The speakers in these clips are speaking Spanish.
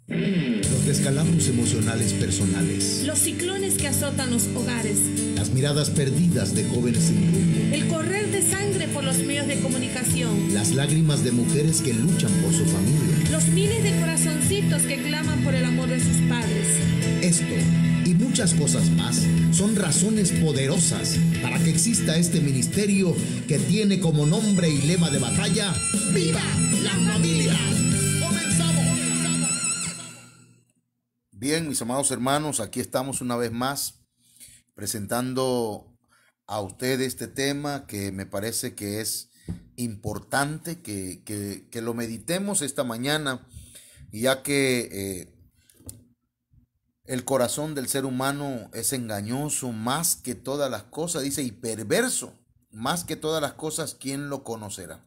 Los descalabros emocionales personales, los ciclones que azotan los hogares, las miradas perdidas de jóvenes sin rumbo, el correr de sangre por los medios de comunicación, las lágrimas de mujeres que luchan por su familia, los miles de corazoncitos que claman por el amor de sus padres. Esto y muchas cosas más son razones poderosas para que exista este ministerio que tiene como nombre y lema de batalla: ¡Viva la familia! Bien, mis amados hermanos, aquí estamos una vez más presentando a ustedes este tema que me parece que es importante que lo meditemos esta mañana, ya que el corazón del ser humano es engañoso más que todas las cosas, dice, y perverso más que todas las cosas. ¿Quién lo conocerá?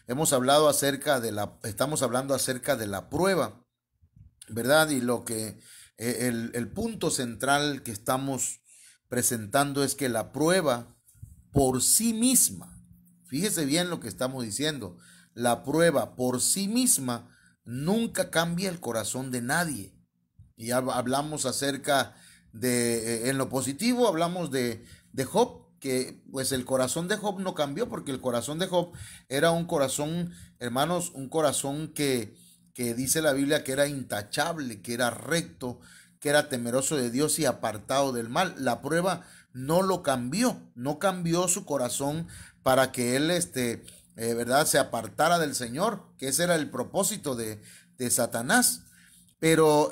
Estamos hablando acerca de la prueba, ¿verdad? Y lo que el punto central que estamos presentando es que la prueba por sí misma, fíjese bien lo que estamos diciendo, la prueba por sí misma nunca cambia el corazón de nadie. Y ya hablamos acerca de, en lo positivo, hablamos de Job, que pues el corazón de Job no cambió, porque el corazón de Job era un corazón, hermanos, un corazón que dice la Biblia que era intachable, que era recto, que era temeroso de Dios y apartado del mal. La prueba no lo cambió, no cambió su corazón para que él, ¿verdad?, se apartara del Señor, que ese era el propósito de Satanás. Pero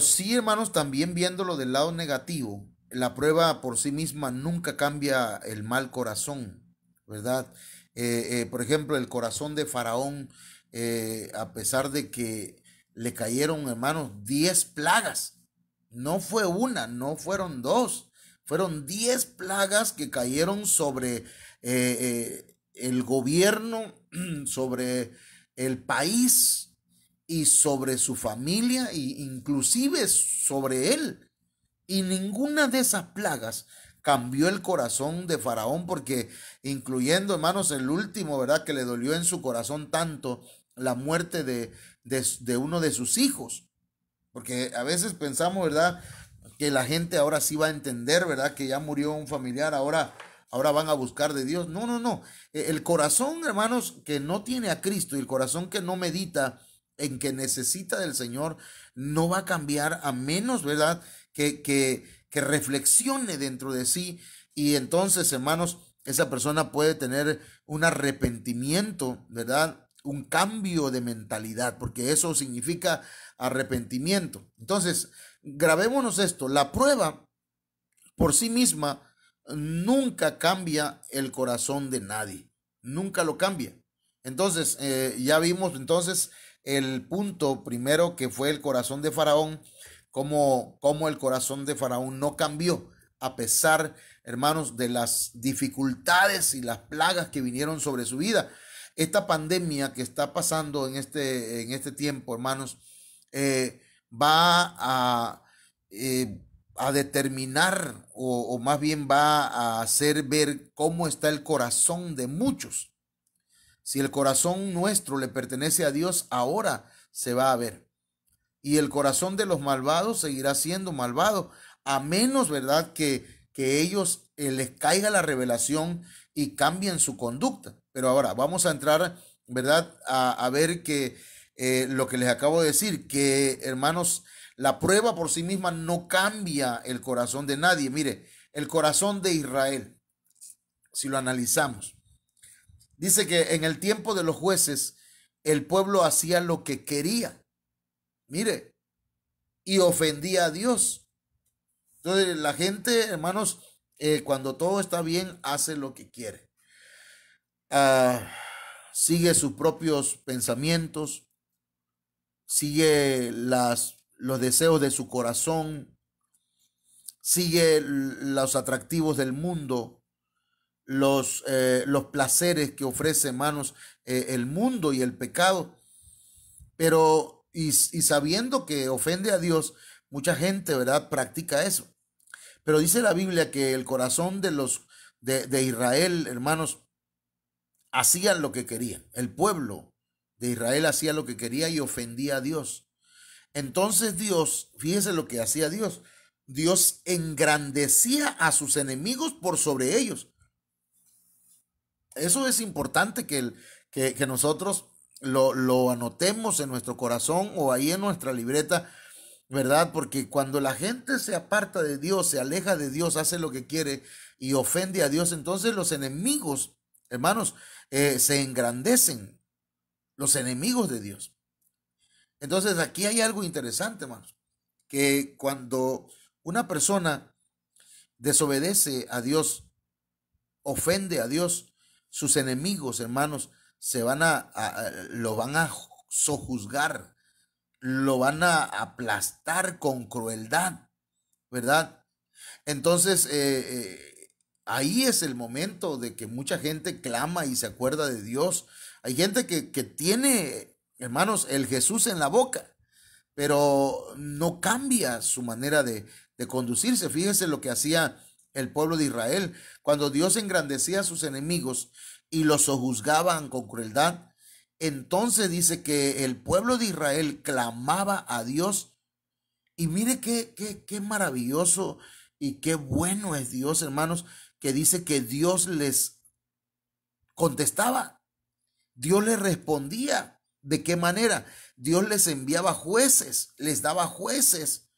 sí, hermanos, también viéndolo del lado negativo, la prueba por sí misma nunca cambia el mal corazón, ¿verdad? Por ejemplo, el corazón de Faraón, a pesar de que le cayeron, hermanos, 10 plagas, no fue una, no fueron dos, fueron 10 plagas que cayeron sobre el gobierno, sobre el país y sobre su familia, e inclusive sobre él. Y ninguna de esas plagas cambió el corazón de Faraón, porque incluyendo, hermanos, el último, ¿verdad?, que le dolió en su corazón tanto la muerte de uno de sus hijos. Porque a veces pensamos, ¿verdad?, que la gente ahora sí va a entender, ¿verdad?, que ya murió un familiar, ahora van a buscar de Dios. No, no, no. El corazón, hermanos, que no tiene a Cristo, y el corazón que no medita en que necesita del Señor, no va a cambiar a menos, ¿verdad?, que reflexione dentro de sí. Y entonces, hermanos, esa persona puede tener un arrepentimiento, ¿verdad?, un cambio de mentalidad, porque eso significa arrepentimiento. Entonces, grabémonos esto: la prueba por sí misma nunca cambia el corazón de nadie, nunca lo cambia. Entonces, ya vimos entonces el punto primero, que fue el corazón de Faraón, como el corazón de Faraón no cambió a pesar, hermanos, de las dificultades y las plagas que vinieron sobre su vida. Esta pandemia que está pasando en este tiempo, hermanos, va a determinar, o más bien va a hacer ver cómo está el corazón de muchos. Si el corazón nuestro le pertenece a Dios, ahora se va a ver. Y el corazón de los malvados seguirá siendo malvado, a menos, ¿verdad?, que ellos les caiga la revelación y cambien su conducta. Pero ahora vamos a entrar, ¿verdad?, a ver que lo que les acabo de decir, que, hermanos, la prueba por sí misma no cambia el corazón de nadie. Mire, el corazón de Israel, si lo analizamos, dice que en el tiempo de los jueces el pueblo hacía lo que quería, mire, y ofendía a Dios. Entonces la gente, hermanos, cuando todo está bien, hace lo que quiere. Sigue sus propios pensamientos, sigue los deseos de su corazón, sigue los atractivos del mundo, los placeres que ofrece, hermanos, el mundo y el pecado. Pero, y sabiendo que ofende a Dios, mucha gente, ¿verdad?, practica eso. Pero dice la Biblia que el corazón de Israel, hermanos, hacían lo que querían. El pueblo de Israel hacía lo que quería y ofendía a Dios. Entonces Dios, fíjese lo que hacía Dios. Dios engrandecía a sus enemigos por sobre ellos. Eso es importante que nosotros lo anotemos en nuestro corazón o ahí en nuestra libreta, ¿verdad? Porque cuando la gente se aparta de Dios, se aleja de Dios, hace lo que quiere y ofende a Dios, entonces los enemigos, hermanos, se engrandecen, los enemigos de Dios. Entonces aquí hay algo interesante, hermanos, que cuando una persona desobedece a Dios, ofende a Dios, sus enemigos, hermanos, lo van a sojuzgar, lo van a aplastar con crueldad, ¿verdad? Entonces, ahí es el momento de que mucha gente clama y se acuerda de Dios. Hay gente que tiene, hermanos, el Jesús en la boca, pero no cambia su manera de conducirse. Fíjese lo que hacía el pueblo de Israel. Cuando Dios engrandecía a sus enemigos y los sojuzgaban con crueldad, entonces dice que el pueblo de Israel clamaba a Dios. Y mire qué maravilloso y qué bueno es Dios, hermanos, que dice que Dios les contestaba, Dios les respondía. ¿De qué manera? Dios les enviaba jueces, les daba jueces.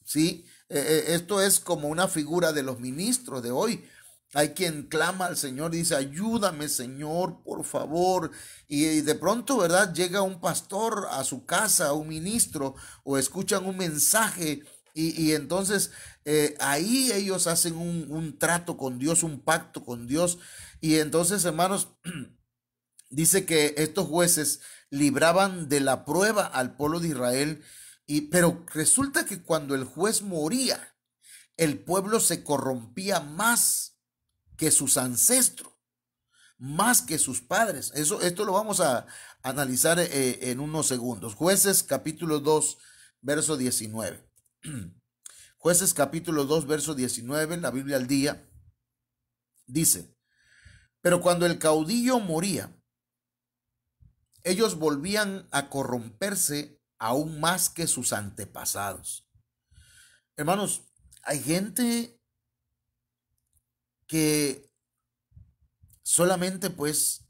¿Sí? Esto es como una figura de los ministros de hoy. Hay quien clama al Señor y dice, ayúdame, Señor, por favor. Y de pronto, ¿verdad? Llega un pastor a su casa, un ministro, o escuchan un mensaje y entonces ahí ellos hacen un trato con Dios, un pacto con Dios. Y entonces, hermanos, dice que estos jueces libraban de la prueba al pueblo de Israel, pero resulta que cuando el juez moría, el pueblo se corrompía más que sus ancestros, más que sus padres. Esto lo vamos a analizar en unos segundos. Jueces capítulo 2, verso 19. Jueces capítulo 2, verso 19, la Biblia al día, dice, pero cuando el caudillo moría, ellos volvían a corromperse aún más que sus antepasados. Hermanos, hay gente que solamente pues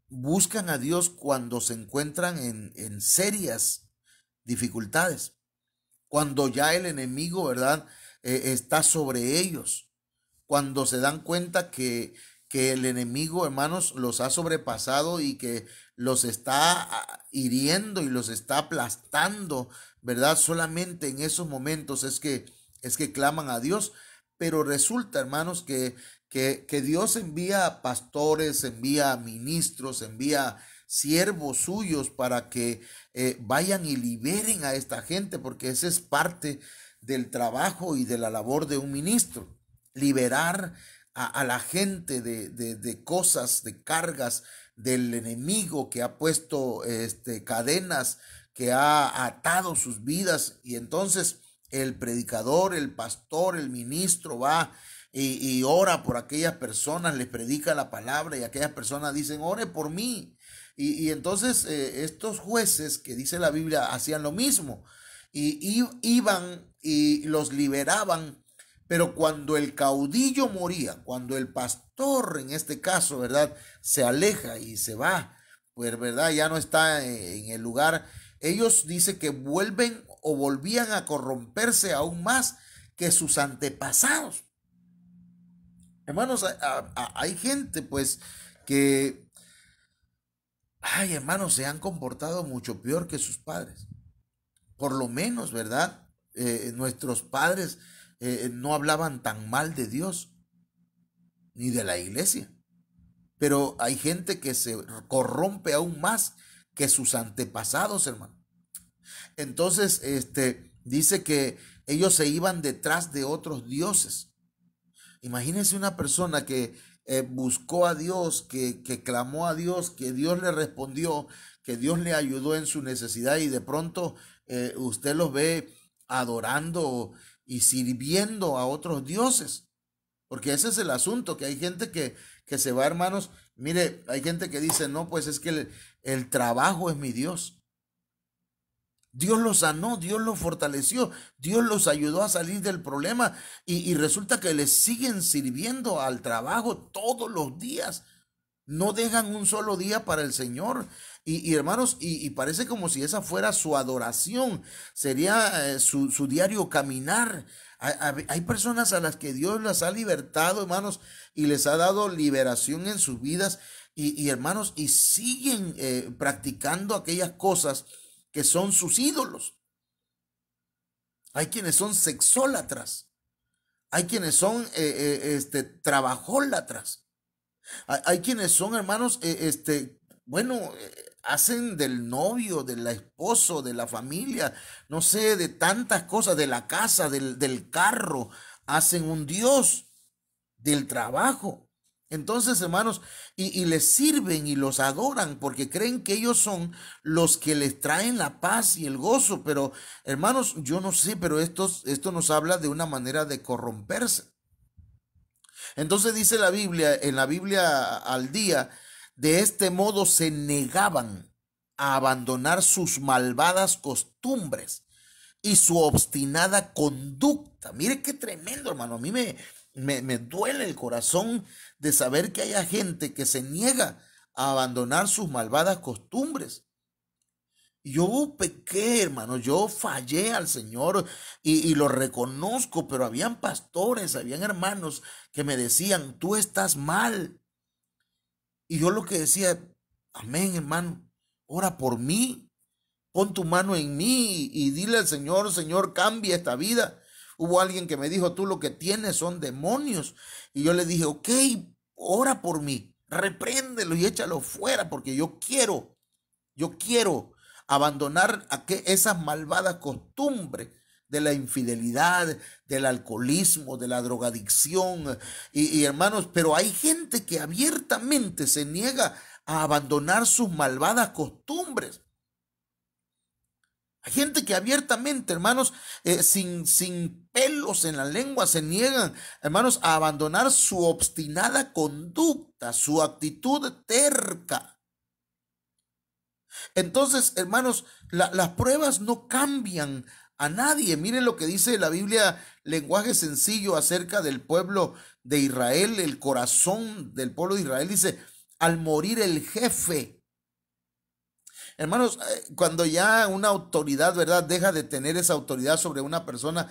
buscan a Dios cuando se encuentran en serias dificultades, cuando ya el enemigo, ¿verdad? Está sobre ellos, cuando se dan cuenta que el enemigo, hermanos, los ha sobrepasado y que los está hiriendo y los está aplastando, ¿verdad? Solamente en esos momentos es que claman a Dios, pero resulta, hermanos, que Dios envía pastores, envía ministros, envía siervos suyos para que vayan y liberen a esta gente, porque ese es parte del trabajo y de la labor de un ministro, liberar a la gente de cosas, de cargas del enemigo que ha puesto cadenas, que ha atado sus vidas. Y entonces el predicador, el pastor, el ministro va y ora por aquellas personas, les predica la palabra y aquellas personas dicen, ore por mí. Y entonces estos jueces que dice la Biblia hacían lo mismo y iban y los liberaban. Pero cuando el caudillo moría, cuando el pastor, en este caso, ¿verdad?, se aleja y se va, pues, ¿verdad?, ya no está en el lugar, ellos dicen que vuelven o volvían a corromperse aún más que sus antepasados. Hermanos, hay gente, pues, que, ay, hermanos, se han comportado mucho peor que sus padres. Por lo menos, ¿verdad? Nuestros padres no hablaban tan mal de Dios ni de la iglesia, pero hay gente que se corrompe aún más que sus antepasados, hermano. Entonces, dice que ellos se iban detrás de otros dioses. Imagínense una persona que buscó a Dios, que clamó a Dios, que Dios le respondió, que Dios le ayudó en su necesidad y de pronto usted los ve adorando y sirviendo a otros dioses. Porque ese es el asunto, que hay gente que se va, hermanos. Mire, hay gente que dice, no, pues es que el trabajo es mi Dios. Dios los sanó, Dios los fortaleció, Dios los ayudó a salir del problema y resulta que les siguen sirviendo al trabajo todos los días. No dejan un solo día para el Señor. Hermanos, y parece como si esa fuera su adoración, sería su diario caminar. Hay personas a las que Dios las ha libertado, hermanos, y les ha dado liberación en sus vidas, hermanos, y siguen practicando aquellas cosas que son sus ídolos. Hay quienes son sexólatras, hay quienes son trabajólatras. Hay quienes son, hermanos, hacen del novio, del esposo, de la familia, no sé, de tantas cosas, de la casa, del carro, hacen un Dios del trabajo. Entonces, hermanos, y les sirven y los adoran porque creen que ellos son los que les traen la paz y el gozo. Pero, hermanos, yo no sé, pero esto nos habla de una manera de corromperse. Entonces dice la Biblia, en la Biblia al día, de este modo se negaban a abandonar sus malvadas costumbres y su obstinada conducta. Mire qué tremendo, hermano. A mí me duele el corazón de saber que haya gente que se niega a abandonar sus malvadas costumbres. Yo pequé, hermano, yo fallé al Señor y lo reconozco, pero habían pastores, habían hermanos que me decían, tú estás mal. Y yo lo que decía, amén, hermano, ora por mí, pon tu mano en mí y dile al Señor, Señor, cambia esta vida. Hubo alguien que me dijo, tú lo que tienes son demonios. Y yo le dije, ok, ora por mí, repréndelo y échalo fuera, porque yo quiero abandonar esas malvadas costumbres de la infidelidad, del alcoholismo, de la drogadicción. Hermanos, pero hay gente que abiertamente se niega a abandonar sus malvadas costumbres. Hay gente que abiertamente, hermanos, sin pelos en la lengua, se niegan, hermanos, a abandonar su obstinada conducta, su actitud terca. Entonces, hermanos, las pruebas no cambian a nadie. Miren lo que dice la Biblia, lenguaje sencillo acerca del pueblo de Israel, el corazón del pueblo de Israel. Dice, al morir el jefe. Hermanos, cuando ya una autoridad, ¿verdad?, deja de tener esa autoridad sobre una persona,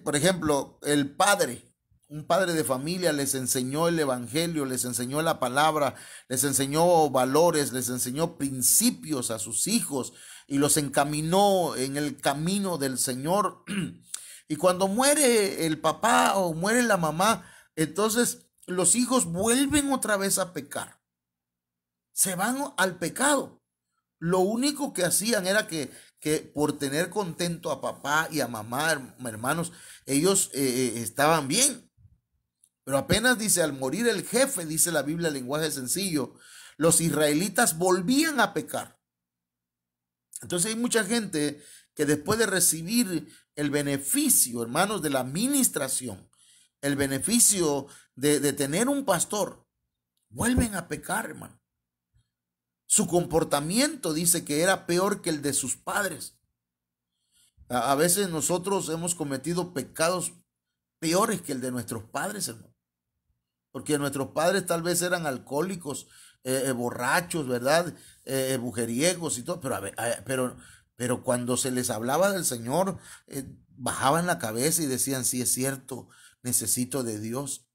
por ejemplo, el padre. Un padre de familia les enseñó el evangelio, les enseñó la palabra, les enseñó valores, les enseñó principios a sus hijos y los encaminó en el camino del Señor. Y cuando muere el papá o muere la mamá, entonces los hijos vuelven otra vez a pecar. Se van al pecado. Lo único que hacían era que por tener contento a papá y a mamá, hermanos, ellos estaban bien. Pero apenas dice, al morir el jefe, dice la Biblia en lenguaje sencillo, los israelitas volvían a pecar. Entonces hay mucha gente que después de recibir el beneficio, hermanos, de la administración, el beneficio de tener un pastor, vuelven a pecar, hermano. Su comportamiento dice que era peor que el de sus padres. A veces nosotros hemos cometido pecados peores que el de nuestros padres, hermano. Porque nuestros padres tal vez eran alcohólicos, borrachos, ¿verdad? Mujeriegos y todo, pero cuando se les hablaba del Señor, bajaban la cabeza y decían, sí, es cierto, necesito de Dios.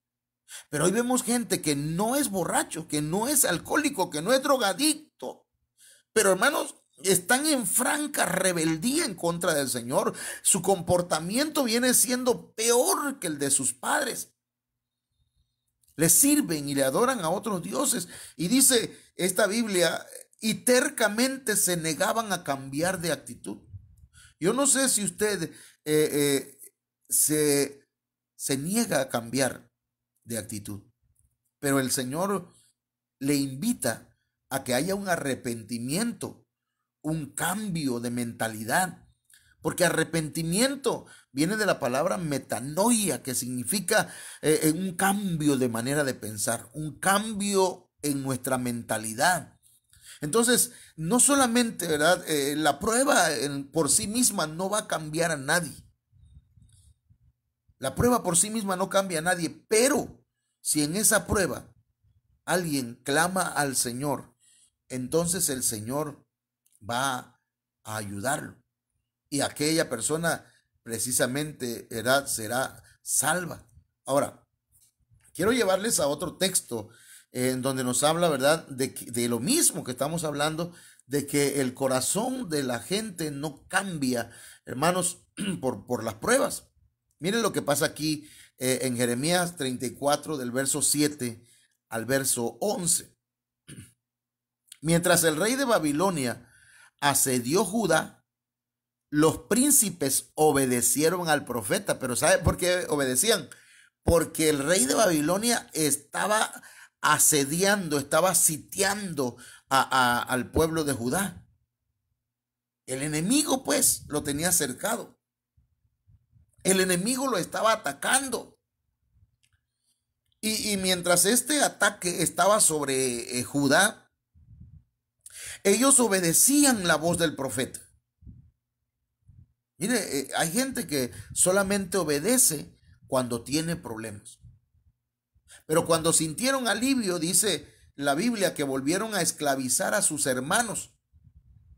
Pero hoy vemos gente que no es borracho, que no es alcohólico, que no es drogadicto. Pero hermanos, están en franca rebeldía en contra del Señor. Su comportamiento viene siendo peor que el de sus padres. Le sirven y le adoran a otros dioses. Y dice esta Biblia, y tercamente se negaban a cambiar de actitud. Yo no sé si usted se niega a cambiar de actitud, pero el Señor le invita a que haya un arrepentimiento, un cambio de mentalidad. Porque arrepentimiento viene de la palabra metanoia, que significa un cambio de manera de pensar, un cambio en nuestra mentalidad. Entonces, no solamente, ¿verdad? La prueba por sí misma no va a cambiar a nadie. La prueba por sí misma no cambia a nadie, pero si en esa prueba alguien clama al Señor, entonces el Señor va a ayudarlo. Y aquella persona precisamente, ¿verdad?, será salva. Ahora, quiero llevarles a otro texto en donde nos habla, ¿verdad?, de lo mismo que estamos hablando, de que el corazón de la gente no cambia, hermanos, por las pruebas. Miren lo que pasa aquí en Jeremías 34, del verso 7 al verso 11. Mientras el rey de Babilonia asedió Judá, los príncipes obedecieron al profeta. Pero ¿sabe por qué obedecían? Porque el rey de Babilonia estaba asediando, estaba sitiando al pueblo de Judá. El enemigo pues lo tenía cercado. El enemigo lo estaba atacando. Y mientras este ataque estaba sobre Judá, ellos obedecían la voz del profeta. Mire, hay gente que solamente obedece cuando tiene problemas. Pero cuando sintieron alivio, dice la Biblia, que volvieron a esclavizar a sus hermanos.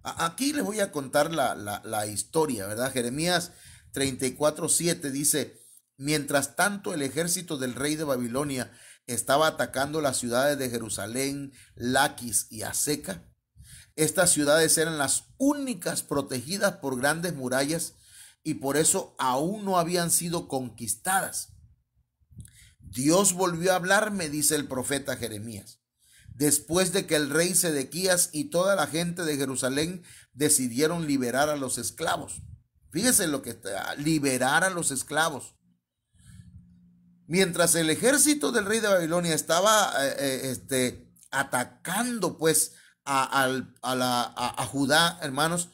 Aquí les voy a contar la historia, ¿verdad? Jeremías 34:7 dice: mientras tanto el ejército del rey de Babilonia estaba atacando las ciudades de Jerusalén, Laquis y Aseca. Estas ciudades eran las únicas protegidas por grandes murallas y por eso aún no habían sido conquistadas. Dios volvió a hablarme, dice el profeta Jeremías, después de que el rey Sedequías y toda la gente de Jerusalén decidieron liberar a los esclavos. Fíjese lo que está, liberar a los esclavos. Mientras el ejército del rey de Babilonia estaba atacando pues a Judá, hermanos,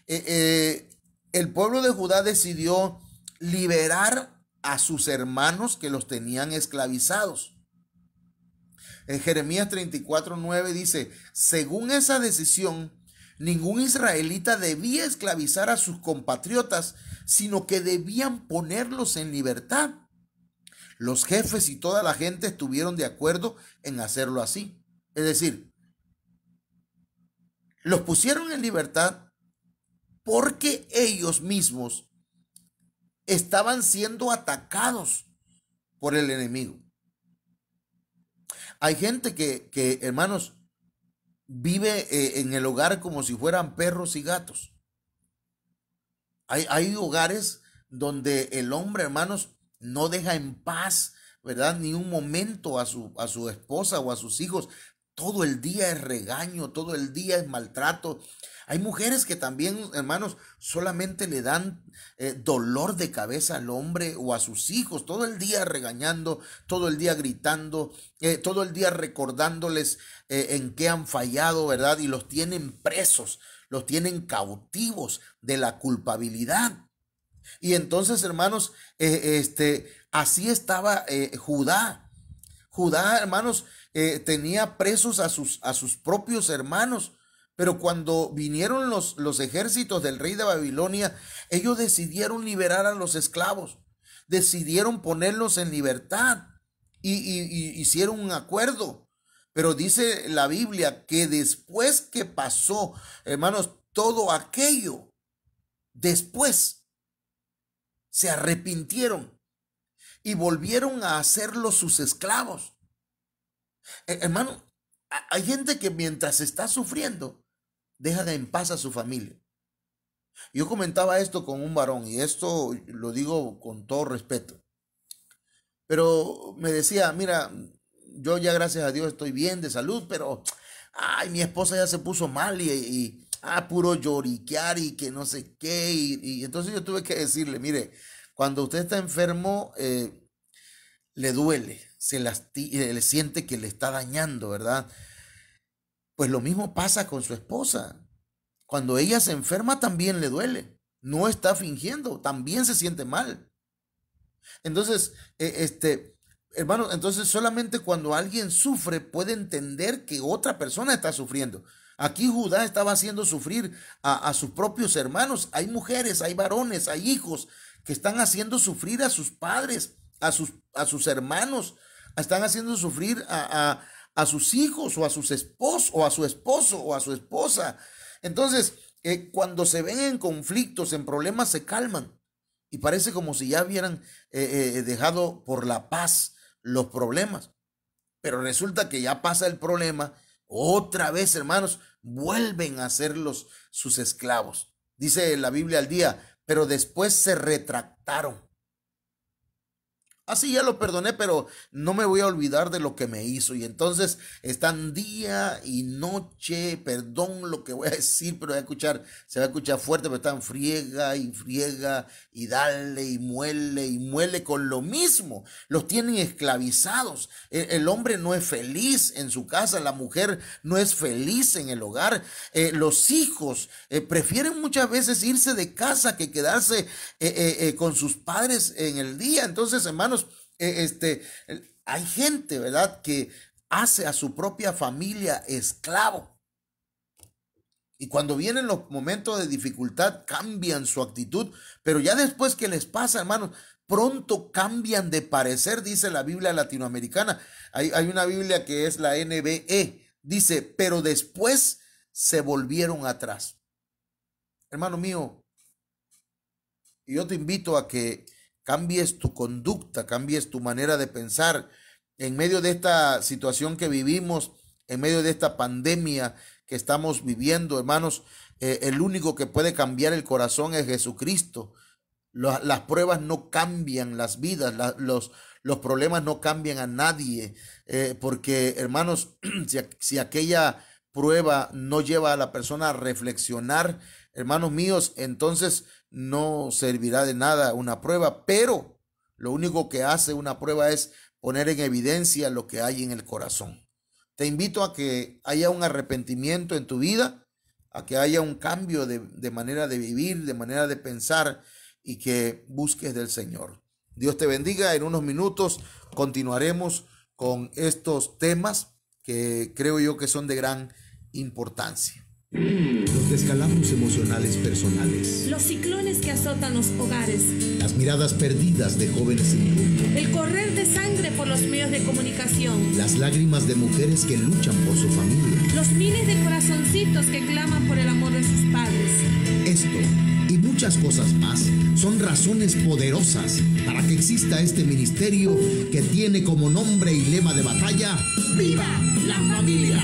el pueblo de Judá decidió liberar a sus hermanos que los tenían esclavizados. En Jeremías 34:9 dice: según esa decisión, ningún israelita debía esclavizar a sus compatriotas, sino que debían ponerlos en libertad. Los jefes y toda la gente estuvieron de acuerdo en hacerlo así. Es decir, los pusieron en libertad porque ellos mismos estaban siendo atacados por el enemigo. Hay gente que hermanos, vive en el hogar como si fueran perros y gatos. Hay hogares donde el hombre, hermanos, no deja en paz, ¿verdad?, ni un momento a su esposa o a sus hijos. Todo el día es regaño, todo el día es maltrato. Hay mujeres que también, hermanos, solamente le dan dolor de cabeza al hombre o a sus hijos, todo el día regañando, todo el día gritando, todo el día recordándoles en qué han fallado, ¿verdad? Y los tienen presos, los tienen cautivos de la culpabilidad. Y entonces, hermanos, así estaba Judá. Judá, hermanos, tenía presos a sus propios hermanos. Pero cuando vinieron los ejércitos del rey de Babilonia, ellos decidieron liberar a los esclavos, decidieron ponerlos en libertad y hicieron un acuerdo. Pero dice la Biblia que después que pasó, hermanos, todo aquello, después se arrepintieron y volvieron a hacerlos sus esclavos. Hermano, hay gente que mientras está sufriendo, deja en paz a su familia. Yo comentaba esto con un varón, y esto lo digo con todo respeto, pero me decía: mira, yo ya gracias a Dios estoy bien de salud, pero ay, mi esposa ya se puso mal y puro lloriquear y que no sé qué, y entonces yo tuve que decirle: mire, cuando usted está enfermo, le duele, le siente que le está dañando, ¿verdad? Pues lo mismo pasa con su esposa. Cuando ella se enferma también le duele. No está fingiendo, también se siente mal. Entonces, hermano, entonces solamente cuando alguien sufre puede entender que otra persona está sufriendo. Aquí Judá estaba haciendo sufrir a sus propios hermanos. Hay mujeres, hay varones, hay hijos que están haciendo sufrir a sus padres, a sus hermanos, están haciendo sufrir a sus hijos o a sus esposos o a su esposo o a su esposa. Entonces, cuando se ven en conflictos, en problemas, se calman y parece como si ya hubieran dejado por la paz los problemas. Pero resulta que ya pasa el problema, otra vez, hermanos, vuelven a ser sus esclavos. Dice la Biblia al día, pero después se retractaron. Así ya lo perdoné, pero no me voy a olvidar de lo que me hizo. Y entonces están día y noche, perdón lo que voy a decir, pero se va a escuchar fuerte, pero están friega y dale y muele con lo mismo. Los tienen esclavizados. El hombre no es feliz en su casa, la mujer no es feliz en el hogar. Los hijos prefieren muchas veces irse de casa que quedarse con sus padres en el día. Entonces, hermanos, hay gente, ¿verdad?, que hace a su propia familia esclavo. Y cuando vienen los momentos de dificultad, cambian su actitud. Pero ya después que les pasa, hermanos, pronto cambian de parecer, dice la Biblia latinoamericana. Hay una Biblia que es la NBE. Dice, pero después se volvieron atrás. Hermano mío, yo te invito a que cambies tu conducta, cambies tu manera de pensar en medio de esta situación que vivimos, en medio de esta pandemia que estamos viviendo, hermanos. El único que puede cambiar el corazón es Jesucristo. Las pruebas no cambian las vidas, los problemas no cambian a nadie, porque, hermanos, si aquella prueba no lleva a la persona a reflexionar, hermanos míos, entonces no servirá de nada una prueba. Pero lo único que hace una prueba es poner en evidencia lo que hay en el corazón. Te invito a que haya un arrepentimiento en tu vida, a que haya un cambio de manera de vivir, de manera de pensar, y que busques del Señor. Dios te bendiga. En unos minutos continuaremos con estos temas que creo yo que son de gran importancia. Los descalabros emocionales personales, Los ciclones que azotan los hogares. las miradas perdidas de jóvenes sin rumbo, El correr de sangre por los medios de comunicación. las lágrimas de mujeres que luchan por su familia. Los miles de corazoncitos que claman por el amor de sus padres. Esto y muchas cosas más son razones poderosas para que exista este ministerio que tiene como nombre y lema de batalla: ¡Viva la familia!